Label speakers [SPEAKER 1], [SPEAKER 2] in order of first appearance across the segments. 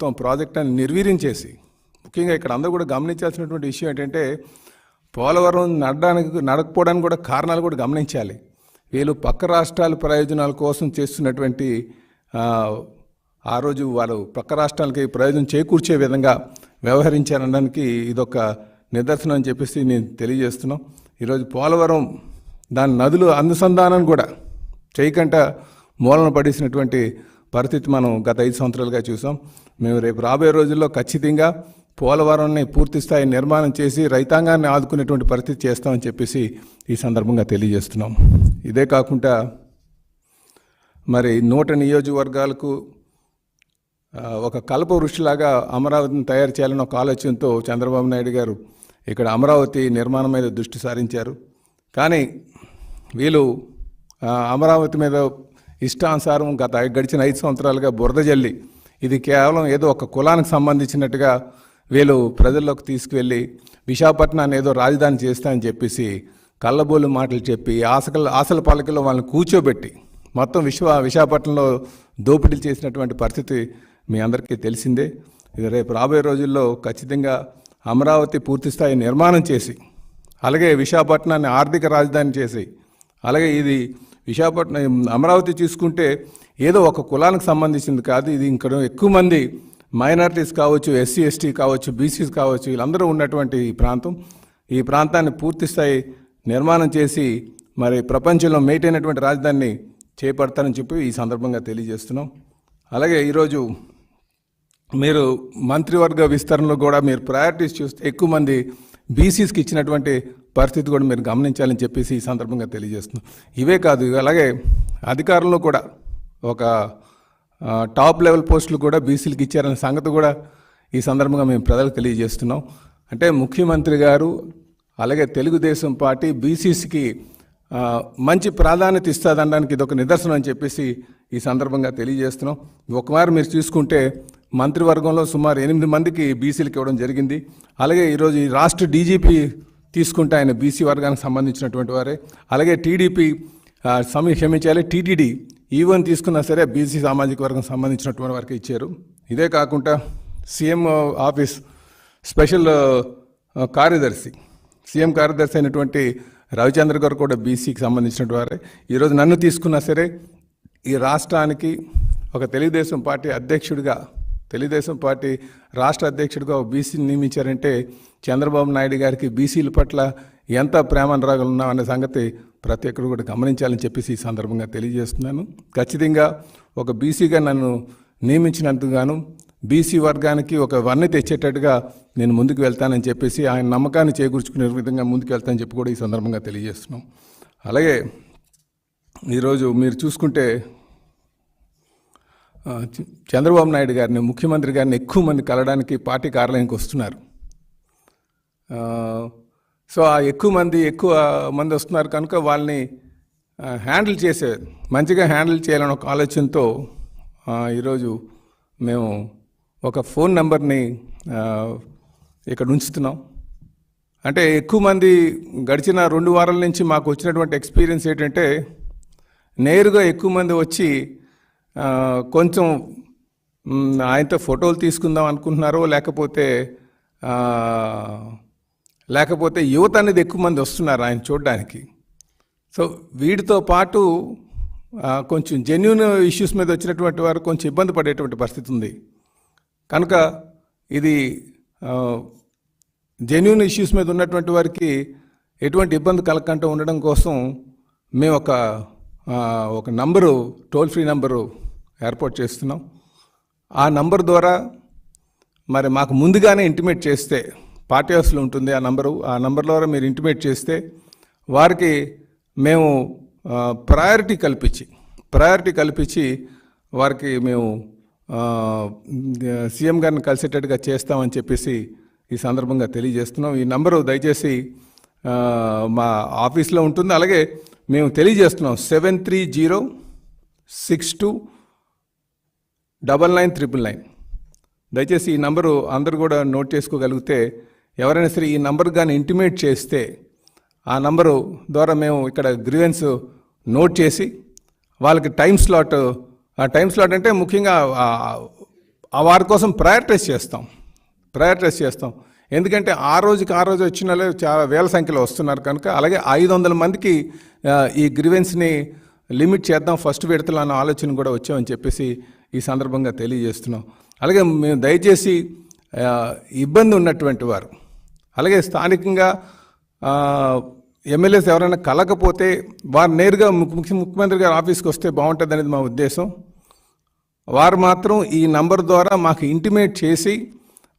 [SPEAKER 1] మొత్తం ప్రాజెక్టుని నిర్వీర్యం చేసి, ముఖ్యంగా ఇక్కడ అందరూ కూడా గమనించాల్సినటువంటి విషయం ఏంటంటే పోలవరం నడకపోవడానికి కూడా కారణాలు కూడా గమనించాలి. వీళ్ళు పక్క రాష్ట్రాల ప్రయోజనాల కోసం చేస్తున్నటువంటి ఆ రోజు వాళ్ళు పక్క రాష్ట్రాలకి ప్రయోజనం చేకూర్చే విధంగా వ్యవహరించారనడానికి ఇదొక నిదర్శనం అని చెప్పేసి నేను తెలియజేస్తున్నాం. ఈరోజు పోలవరం దాని నదులు అనుసంధానం కూడా చేయకుండా మూలన పడేసినటువంటి పరిస్థితి మనం గత 5 సంవత్సరాలుగా చూసాం. మేము రేపు రాబోయే రోజుల్లో ఖచ్చితంగా పోలవరాన్ని పూర్తి స్థాయి నిర్మాణం చేసి రైతాంగాన్ని ఆదుకునేటువంటి పరిస్థితి చేస్తామని చెప్పేసి ఈ సందర్భంగా తెలియజేస్తున్నాం. ఇదే కాకుండా మరి 100 నియోజకవర్గాలకు ఒక కల్ప వృష్టిలాగా అమరావతిని తయారు చేయాలని ఒక ఆలోచనతో చంద్రబాబు నాయుడు గారు ఇక్కడ అమరావతి నిర్మాణం మీద దృష్టి సారించారు. కానీ వీళ్ళు అమరావతి మీద ఇష్టానుసారం గడిచిన 5 సంవత్సరాలుగా బురద జల్లి ఇది కేవలం ఏదో ఒక కులానికి సంబంధించినట్టుగా వీళ్ళు ప్రజల్లోకి తీసుకువెళ్ళి విశాఖపట్నాన్ని ఏదో రాజధాని చేస్తామని చెప్పేసి కళ్ళబోలు మాటలు చెప్పి ఆశల పలకలో వాళ్ళని కూర్చోబెట్టి మొత్తం విశాఖపట్నంలో దోపిడీలు చేసినటువంటి పరిస్థితి మీ అందరికీ తెలిసిందే. ఇది రేపు రాబోయే రోజుల్లో ఖచ్చితంగా అమరావతి పూర్తిస్థాయి నిర్మాణం చేసి, అలాగే విశాఖపట్నాన్ని ఆర్థిక రాజధాని చేసి, అలాగే ఇది విశాఖపట్నం అమరావతి చూసుకుంటే ఏదో ఒక కులానికి సంబంధించింది కాదు. ఇది ఇంకా ఎక్కువ మంది మైనారిటీస్ కావచ్చు, ఎస్సీ ఎస్టీ కావచ్చు, బీసీస్ కావచ్చు, వీళ్ళందరూ ఉన్నటువంటి ఈ ప్రాంతాన్ని పూర్తిస్థాయి నిర్మాణం చేసి మరి ప్రపంచంలో మేటైనటువంటి రాజధానిని చేపడతారని చెప్పి ఈ సందర్భంగా తెలియజేస్తున్నాం. అలాగే ఈరోజు మీరు మంత్రివర్గ విస్తరణలో కూడా మీరు ప్రయారిటీస్ చూస్తే ఎక్కువ మంది బీసీస్కి ఇచ్చినటువంటి పరిస్థితి కూడా మీరు గమనించాలని చెప్పేసి ఈ సందర్భంగా తెలియజేస్తున్నాం. ఇవే కాదు, అలాగే అధికారంలో కూడా ఒక టాప్ లెవెల్ పోస్టులు కూడా బీసీలకు ఇచ్చారనే సంగతి కూడా ఈ సందర్భంగా మేము ప్రజలకు తెలియజేస్తున్నాం. అంటే ముఖ్యమంత్రి గారు అలాగే తెలుగుదేశం పార్టీ బీసీసీకి మంచి ప్రాధాన్యత ఇస్తుందనడానికి ఇది ఒక నిదర్శనం అని చెప్పేసి ఈ సందర్భంగా తెలియజేస్తున్నాం. ఒకమారు మీరు చూసుకుంటే మంత్రివర్గంలో సుమారు 8 మందికి బీసీలకు ఇవ్వడం జరిగింది. అలాగే ఈరోజు ఈ రాష్ట్ర డీజీపీ తీసుకుంటే ఆయన బీసీ వర్గానికి సంబంధించినటువంటి వారే. అలాగే టీడీపీ క్షమించాలి టీటీడీ ఈవెన్ తీసుకున్నా సరే బీసీ సామాజిక వర్గం సంబంధించినటువంటి వారికి ఇచ్చారు. ఇదే కాకుండా సీఎం ఆఫీస్ స్పెషల్ సీఎం కార్యదర్శి అయినటువంటి రవిచంద్ర గారు కూడా బీసీకి సంబంధించినటువంటి వారే. ఈరోజు నన్ను తీసుకున్నా సరే ఈ రాష్ట్రానికి ఒక తెలుగుదేశం పార్టీ రాష్ట్ర అధ్యక్షుడిగా ఒక బీసీని నియమించారంటే చంద్రబాబు నాయుడు గారికి బీసీల పట్ల ఎంత ప్రేమానురాగాలు ఉన్నామనే సంగతి ప్రతి ఒక్కరు కూడా గమనించాలని చెప్పేసి ఈ సందర్భంగా తెలియజేస్తున్నాను. ఖచ్చితంగా ఒక బీసీగా నన్ను నియమించినందుకు బీసీ వర్గానికి ఒక వర్ణి తెచ్చేటట్టుగా నేను ముందుకు వెళ్తానని చెప్పేసి ఆయన నమ్మకాన్ని చేకూర్చుకునే విధంగా ముందుకు వెళ్తానని చెప్పి కూడా ఈ సందర్భంగా తెలియజేస్తున్నాం. అలాగే ఈరోజు మీరు చూసుకుంటే చంద్రబాబు నాయుడు గారిని ముఖ్యమంత్రి గారిని ఎక్కువ మంది కలవడానికి పార్టీ కార్యాలయానికి వస్తున్నారు. సో ఆ ఎక్కువ మంది వస్తున్నారు కనుక వాళ్ళని మంచిగా హ్యాండిల్ చేయాలని ఒక ఆలోచనతో ఈరోజు మేము ఒక ఫోన్ నెంబర్ని ఇక్కడ ఉంచుతున్నాం. అంటే ఎక్కువ మంది గడిచిన 2 వారాల నుంచి మాకు వచ్చినటువంటి ఎక్స్పీరియన్స్ ఏంటంటే నేరుగా ఎక్కువ మంది వచ్చి కొంచెం ఆయనతో ఫోటోలు తీసుకుందాం అనుకుంటున్నారో లేకపోతే యువత అనేది ఎక్కువ మంది వస్తున్నారు ఆయన చూడడానికి. సో వీటితో పాటు కొంచెం జెన్యూన్ ఇష్యూస్ మీద వచ్చినటువంటి వారు కొంచెం ఇబ్బంది పడేటువంటి పరిస్థితి ఉంది. కనుక ఇది జెన్యూన్ ఇష్యూస్ మీద ఉన్నటువంటి వారికి ఎటువంటి ఇబ్బంది కలగకుండా ఉండడం కోసం మేము ఒక నంబరు, టోల్ ఫ్రీ నంబరు ఏర్పాటు చేస్తున్నాం. ఆ నంబర్ ద్వారా మరి మాకు ముందుగానే ఇంటిమేట్ చేస్తే, పార్టీ హౌస్లో ఉంటుంది ఆ నంబర్ ద్వారా మీరు ఇంటిమేట్ చేస్తే వారికి మేము ప్రయారిటీ కల్పించి వారికి మేము సీఎం గారిని కలిసేటట్టుగా చేస్తామని చెప్పేసి ఈ సందర్భంగా తెలియజేస్తున్నాం. ఈ నంబరు దయచేసి మా ఆఫీస్లో ఉంటుంది. అలాగే మేము తెలియజేస్తున్నాం 7306299999. దయచేసి ఈ నంబరు అందరూ కూడా నోట్ చేసుకోగలిగితే ఎవరైనా సరే ఈ నంబర్ కానీ ఇంటిమేట్ చేస్తే ఆ నంబరు ద్వారా మేము ఇక్కడ గ్రీవెన్స్ నోట్ చేసి వాళ్ళకి టైం స్లాట్ అంటే ముఖ్యంగా వారి కోసం ప్రయారిటైజ్ చేస్తాం. ఎందుకంటే ఆ రోజు వచ్చిన వాళ్ళు చాలా వేల సంఖ్యలో వస్తున్నారు కనుక, అలాగే 500 మందికి ఈ గ్రీవెన్స్ని లిమిట్ చేద్దాం ఫస్ట్ విడతలో అన్న ఆలోచన కూడా వచ్చామని చెప్పేసి ఈ సందర్భంగా తెలియజేస్తున్నాం. అలాగే మేము దయచేసి ఇబ్బంది ఉన్నటువంటి వారు, అలాగే స్థానికంగా ఎమ్మెల్యేస్ ఎవరైనా కలకపోతే వారు నేరుగా ముఖ్యమంత్రి గారి ఆఫీస్కి వస్తే బాగుంటుంది అనేది మా ఉద్దేశం. వారు మాత్రం ఈ నంబర్ ద్వారా మాకు ఇంటిమేట్ చేసి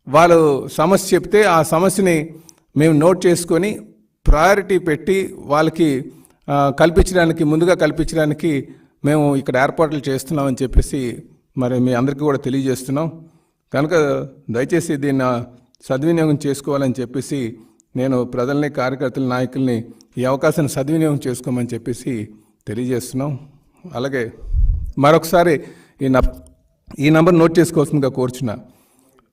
[SPEAKER 1] వాళ్ళు సమస్య చెప్తే ఆ సమస్యని మేము నోట్ చేసుకొని ప్రయారిటీ పెట్టి వాళ్ళకి ముందుగా కల్పించడానికి మేము ఇక్కడ ఏర్పాట్లు చేస్తున్నామని చెప్పేసి మరి మీ అందరికీ కూడా తెలియజేస్తున్నాం. కనుక దయచేసి దీన్ని సద్వినియోగం చేసుకోవాలని చెప్పేసి నేను ప్రజల్ని, కార్యకర్తల, నాయకుల్ని ఈ అవకాశాన్ని సద్వినియోగం చేసుకోమని చెప్పేసి తెలియజేస్తున్నాం. అలాగే మరొకసారి ఈ నంబర్ నోట్ చేసుకోవాల్సిందిగా కోరుచున్నా.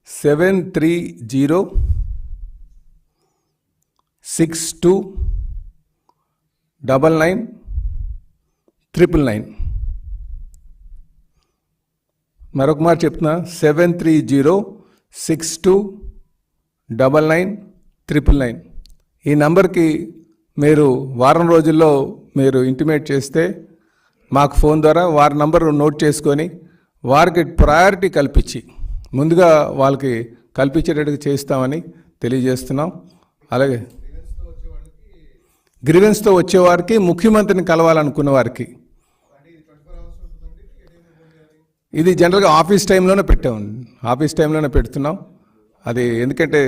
[SPEAKER 1] 7306299999. మరొక మాట చెప్తున్నా, 7306299999. ఈ నంబర్కి మీరు వారం రోజుల్లో మీరు ఇంటిమేట్ చేస్తే మాకు ఫోన్ ద్వారా వారి నంబర్ నోట్ చేసుకొని వారికి ప్రయారిటీ కల్పించి ముందుగా వాళ్ళకి కల్పించేటట్టుగా చేస్తామని తెలియజేస్తున్నాం. అలాగే గ్రీవెన్స్తో వచ్చేవారికి, ముఖ్యమంత్రిని కలవాలనుకున్న వారికి ఇది జనరల్గా ఆఫీస్ టైంలోనే పెడుతున్నాం. అది ఎందుకంటే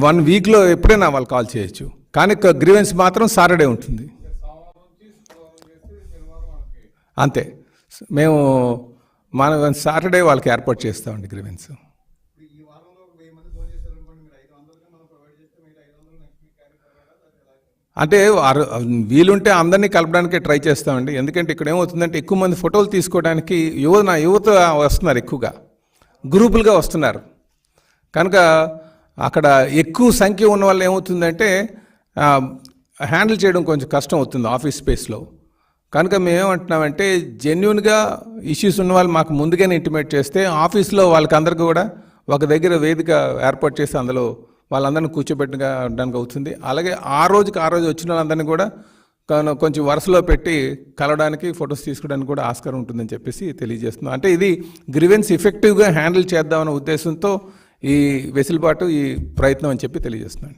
[SPEAKER 1] వన్ వీక్లో ఎప్పుడైనా వాళ్ళు కాల్ చేయొచ్చు, కానీ గ్రీవెన్స్ మాత్రం సాటర్డే ఉంటుంది. అంతే, మేము మన సాటర్డే వాళ్ళకి ఏర్పాటు చేస్తామండి గ్రీవెన్స్. అంటే వీలుంటే అందరినీ కలపడానికి ట్రై చేస్తామండి. ఎందుకంటే ఇక్కడ ఏమవుతుందంటే ఎక్కువ మంది ఫోటోలు తీసుకోవడానికి యువత వస్తున్నారు, ఎక్కువగా గ్రూపులుగా వస్తున్నారు. కనుక అక్కడ ఎక్కువ సంఖ్య ఉన్న వాళ్ళు ఏమవుతుందంటే హ్యాండిల్ చేయడం కొంచెం కష్టం అవుతుంది ఆఫీస్ స్పేస్లో. కనుక మేమేమంటున్నామంటే జెన్యున్గా ఇష్యూస్ ఉన్న వాళ్ళు మాకు ముందుగానే ఇంటిమేట్ చేస్తే ఆఫీస్లో వాళ్ళకందరికీ కూడా ఒక దగ్గర వేదిక ఏర్పాటు చేసి అందులో వాళ్ళందరినీ కూర్చోబెట్టడానికి అవుతుంది. అలాగే ఆ రోజు వచ్చిన వాళ్ళందరినీ కూడా కొంచెం వరుసలో పెట్టి కలవడానికి, ఫొటోస్ తీసుకోవడానికి కూడా ఆస్కారం ఉంటుందని చెప్పేసి తెలియజేస్తున్నాం. అంటే ఇది గ్రీవెన్స్ ఎఫెక్టివ్గా హ్యాండిల్ చేద్దామనే ఉద్దేశంతో ఈ వెసులుబాటు, ఈ ప్రయత్నం అని చెప్పి తెలియజేస్తున్నాను.